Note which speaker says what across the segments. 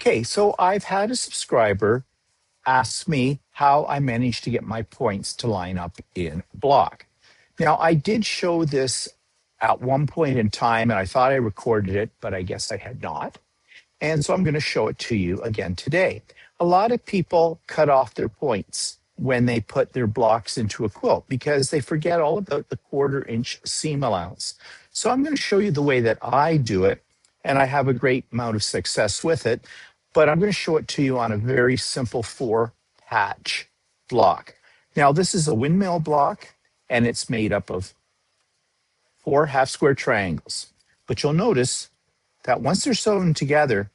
Speaker 1: Okay, so I've had a subscriber ask me how I managed to get my points to line up in a block. Now, I did show this at one point in time, and I thought I recorded it, but I guess I had not. And so I'm going to show it to you again today. A lot of people cut off their points when they put their blocks into a quilt because they forget all about the 1/4 inch seam allowance. So I'm going to show you the way that I do it, and I have a great amount of success with it. But I'm going to show it to you on a very simple 4-patch block. Now, this is a windmill block, and it's made up of 4 half-square triangles. But you'll notice that once they're sewn together,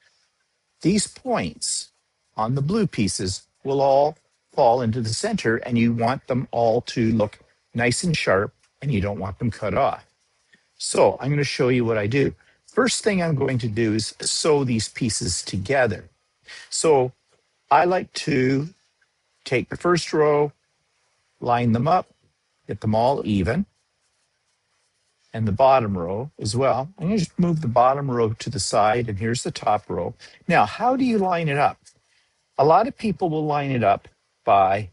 Speaker 1: these points on the blue pieces will all fall into the center, and you want them all to look nice and sharp, and you don't want them cut off. So I'm going to show you what I do. First thing I'm going to do is sew these pieces together. So I like to take the first row, line them up, get them all even, and the bottom row as well. I'm going to just move the bottom row to the side, and here's the top row. Now, how do you line it up? A lot of people will line it up by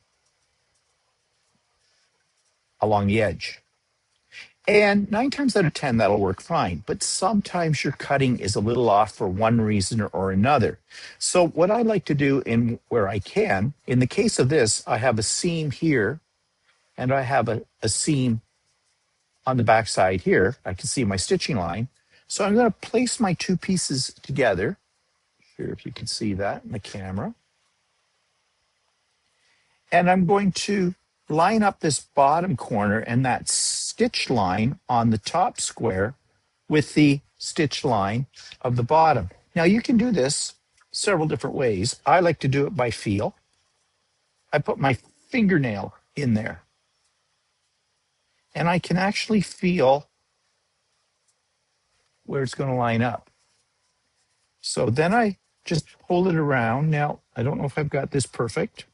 Speaker 1: along the edge. And 9 times out of 10, that'll work fine. But sometimes your cutting is a little off for one reason or another. So what I like to do in where I can, in the case of this, I have a seam here, and I have a seam on the back side here. I can see my stitching line. So I'm going to place my 2 pieces together. Here, if you can see that in the camera. And I'm going to line up this bottom corner and that stitch line on the top square with the stitch line of the bottom. Now, you can do this several different ways. I like to do it by feel. I put my fingernail in there, and I can actually feel where it's going to line up. So then I just pull it around. Now, I don't know if I've got this perfect.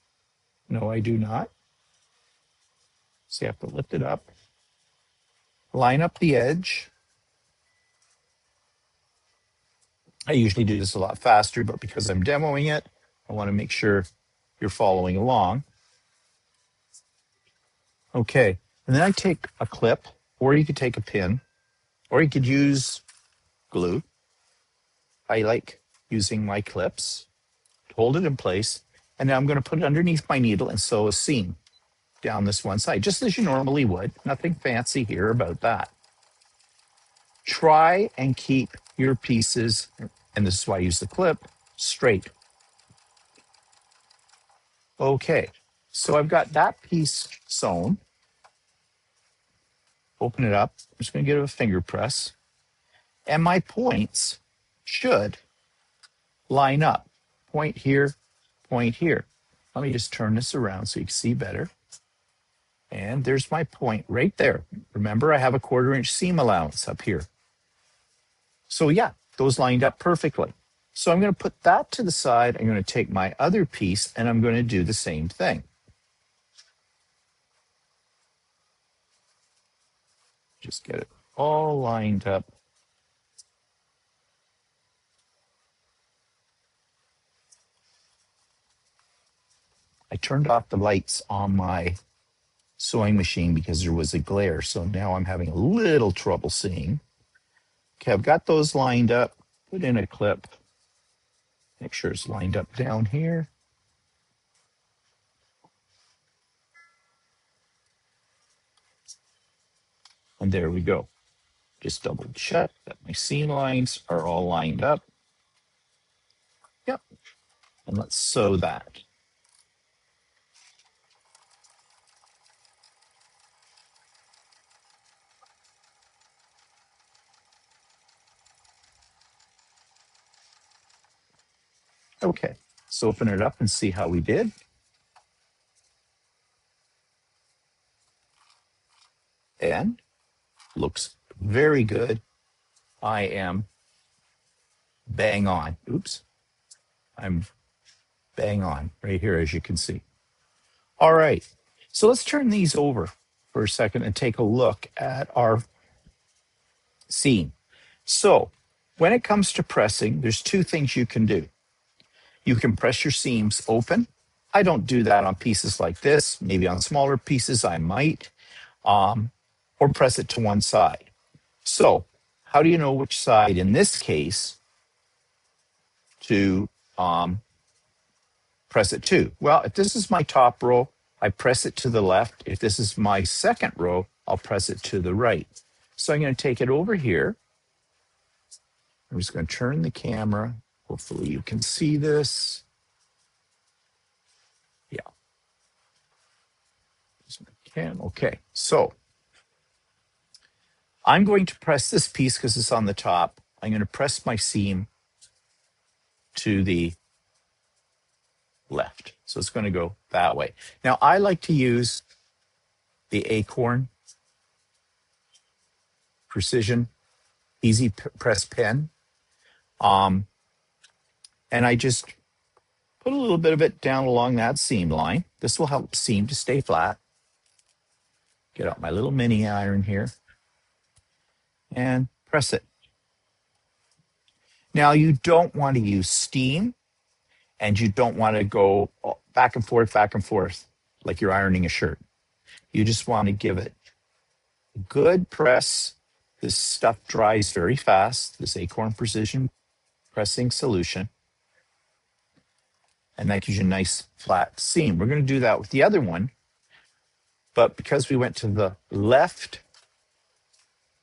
Speaker 1: No, I do not. So you have to lift it up, line up the edge. I usually do this a lot faster, but because I'm demoing it, I want to make sure you're following along. Okay, and then I take a clip, or you could take a pin, or you could use glue. I like using my clips to hold it in place, and now I'm going to put it underneath my needle and sew a seam down this one side, just as you normally would. Nothing fancy here about that. Try and keep your pieces, and this is why I use the clip, straight. Okay, so I've got that piece sewn. Open it up. I'm just going to give it a finger press. And my points should line up. Point here, point here. Let me just turn this around so you can see better. And there's my point right there. Remember, I have a 1/4 inch seam allowance up here. So yeah, those lined up perfectly. So I'm going to put that to the side. I'm going to take my other piece, and I'm going to do the same thing. Just get it all lined up. I turned off the lights on my sewing machine because there was a glare, so now I'm having a little trouble seeing. Okay, I've got those lined up. Put in a clip. Make sure it's lined up down here. And there we go. Just double check that my seam lines are all lined up. Yep. And let's sew that. Okay, let's open it up and see how we did. And looks very good. I am bang on. Oops. I'm bang on right here, as you can see. All right, so let's turn these over for a second and take a look at our seam. So when it comes to pressing, there's 2 things you can do. You can press your seams open. I don't do that on pieces like this. Maybe on smaller pieces I might, or press it to one side. So how do you know which side, in this case, to press it to? Well, if this is my top row, I press it to the left. If this is my second row, I'll press it to the right. So I'm going to take it over here. I'm just going to turn the camera. Hopefully you can see this. Yeah. Okay. So I'm going to press this piece because it's on the top. I'm going to press my seam to the left. So it's going to go that way. Now I like to use the Acorn Precision Easy Press Pen. And I just put a little bit of it down along that seam line. This will help seam to stay flat. Get out my little mini iron here and press it. Now you don't want to use steam, and you don't want to go back and forth like you're ironing a shirt. You just want to give it a good press. This stuff dries very fast, this Acorn Precision pressing solution. And that gives you a nice flat seam. We're going to do that with the other one. But because we went to the left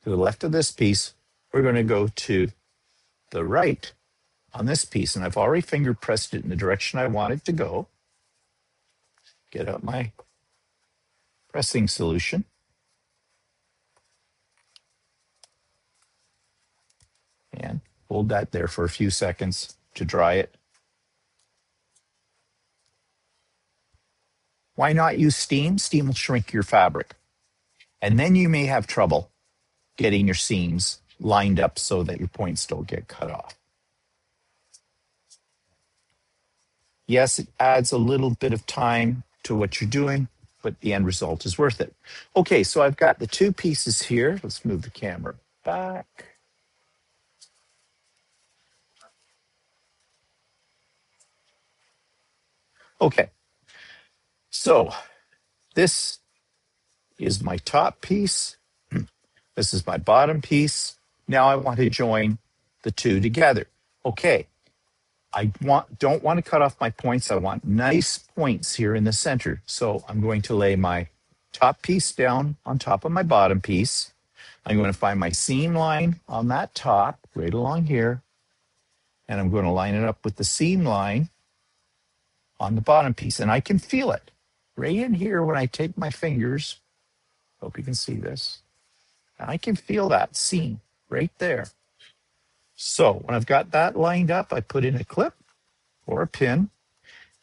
Speaker 1: of this piece, we're going to go to the right on this piece. And I've already finger pressed it in the direction I want it to go. Get out my pressing solution. And hold that there for a few seconds to dry it. Why not use steam? Steam will shrink your fabric. And then you may have trouble getting your seams lined up so that your points don't get cut off. Yes, it adds a little bit of time to what you're doing, but the end result is worth it. Okay, so I've got the two pieces here. Let's move the camera back. Okay, so this is my top piece. This is my bottom piece. Now I want to join the two together. Okay, I don't want to cut off my points. I want nice points here in the center. So I'm going to lay my top piece down on top of my bottom piece. I'm going to find my seam line on that top, right along here. And I'm going to line it up with the seam line on the bottom piece. And I can feel it right in here when I take my fingers. Hope you can see this. And I can feel that seam right there. So when I've got that lined up, I put in a clip or a pin,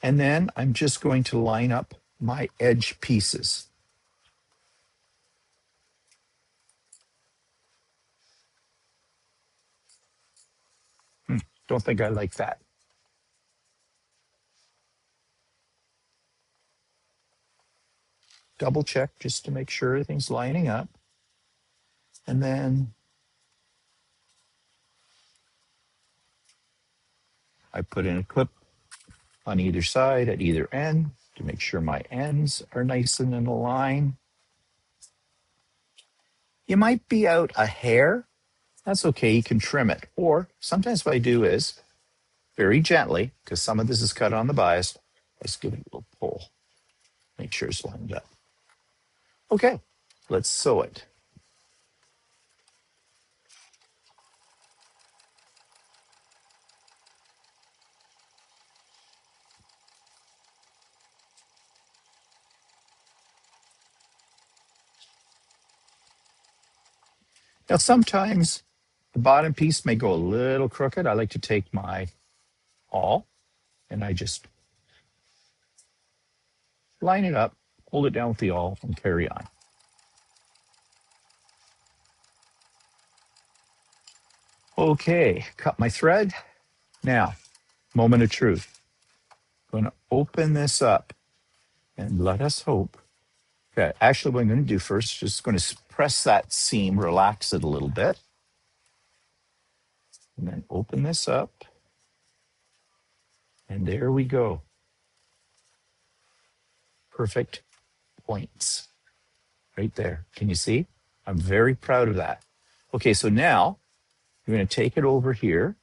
Speaker 1: and then I'm just going to line up my edge pieces. Don't think I like that. Double check just to make sure everything's lining up. And then I put in a clip on either side at either end to make sure my ends are nice and in a line. You might be out a hair. That's okay, you can trim it. Or sometimes what I do is, very gently, because some of this is cut on the bias, I just give it a little pull. Make sure it's lined up. Okay, let's sew it. Now, sometimes the bottom piece may go a little crooked. I like to take my awl and I just line it up, hold it down with the awl, and carry on. Okay, cut my thread. Now, moment of truth. I'm going to open this up and let us hope. Okay, actually what I'm going to do first, just going to press that seam, relax it a little bit. And then open this up. And there we go. Perfect points right there. Can you see? I'm very proud of that. Okay, so now we're going to take it over here.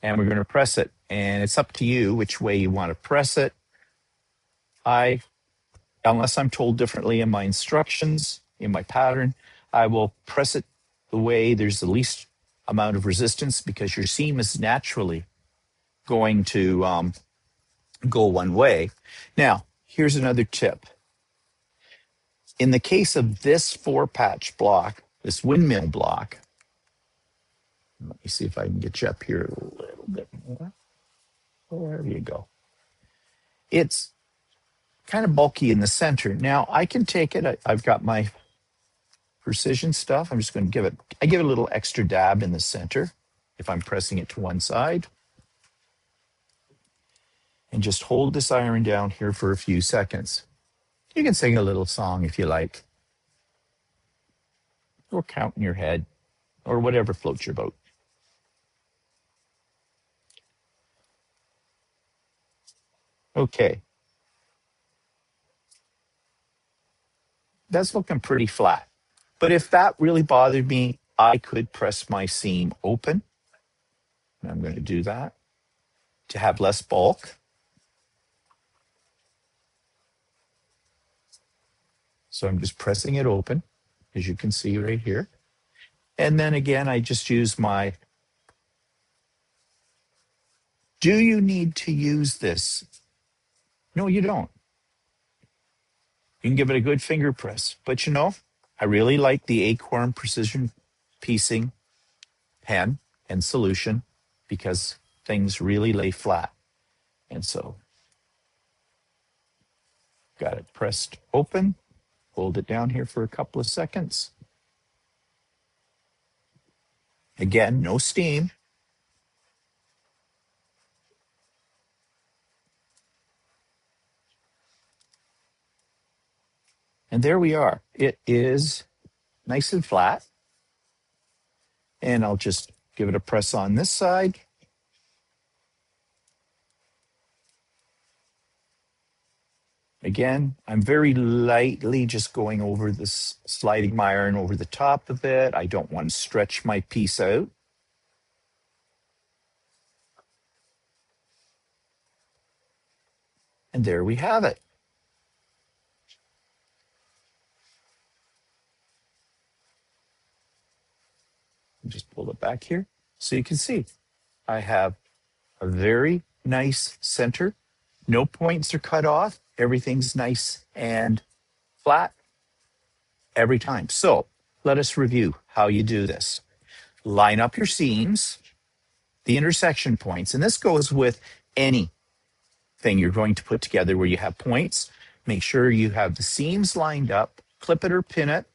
Speaker 1: And we're going to press it. And it's up to you which way you want to press it. Unless I'm told differently in my instructions, in my pattern, I will press it the way there's the least amount of resistance, because your seam is naturally going to go one way. Now, here's another tip. In the case of this 4-patch block, this windmill block, let me see if I can get you up here a little bit more. There you go. It's kind of bulky in the center. Now, I can take it. I've got my precision stuff. I'm just going to I give it a little extra dab in the center if I'm pressing it to one side. And just hold this iron down here for a few seconds. You can sing a little song if you like, or count in your head, or whatever floats your boat. Okay. That's looking pretty flat. But if that really bothered me, I could press my seam open. And I'm going to do that to have less bulk. So I'm just pressing it open, as you can see right here. And then again, I just use my... Do you need to use this? No, you don't. You can give it a good finger press. But you know, I really like the Acorn Precision Piecing pen and solution because things really lay flat. And so, got it pressed open. Hold it down here for a couple of seconds. Again, no steam. And there we are. It is nice and flat. And I'll just give it a press on this side. Again, I'm very lightly just going over this, sliding my iron over the top of it. I don't want to stretch my piece out. And there we have it. Just pull it back here so you can see. I have a very nice center. No points are cut off. Everything's nice and flat every time. So let us review how you do this. Line up your seams, the intersection points, and this goes with anything you're going to put together where you have points. Make sure you have the seams lined up, clip it or pin it,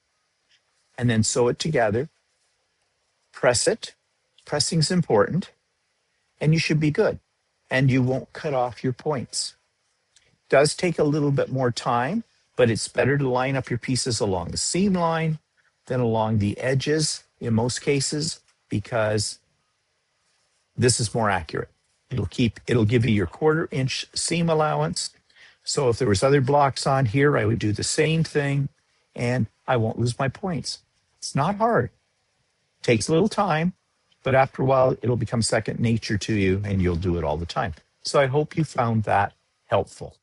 Speaker 1: and then sew it together. Press it. Pressing's important, and you should be good. And you won't cut off your points. Does take a little bit more time, but it's better to line up your pieces along the seam line than along the edges in most cases, because this is more accurate. It'll give you your 1/4 inch seam allowance. So if there was other blocks on here, I would do the same thing and I won't lose my points. It's not hard. Takes a little time, but after a while, it'll become second nature to you and you'll do it all the time. So I hope you found that helpful.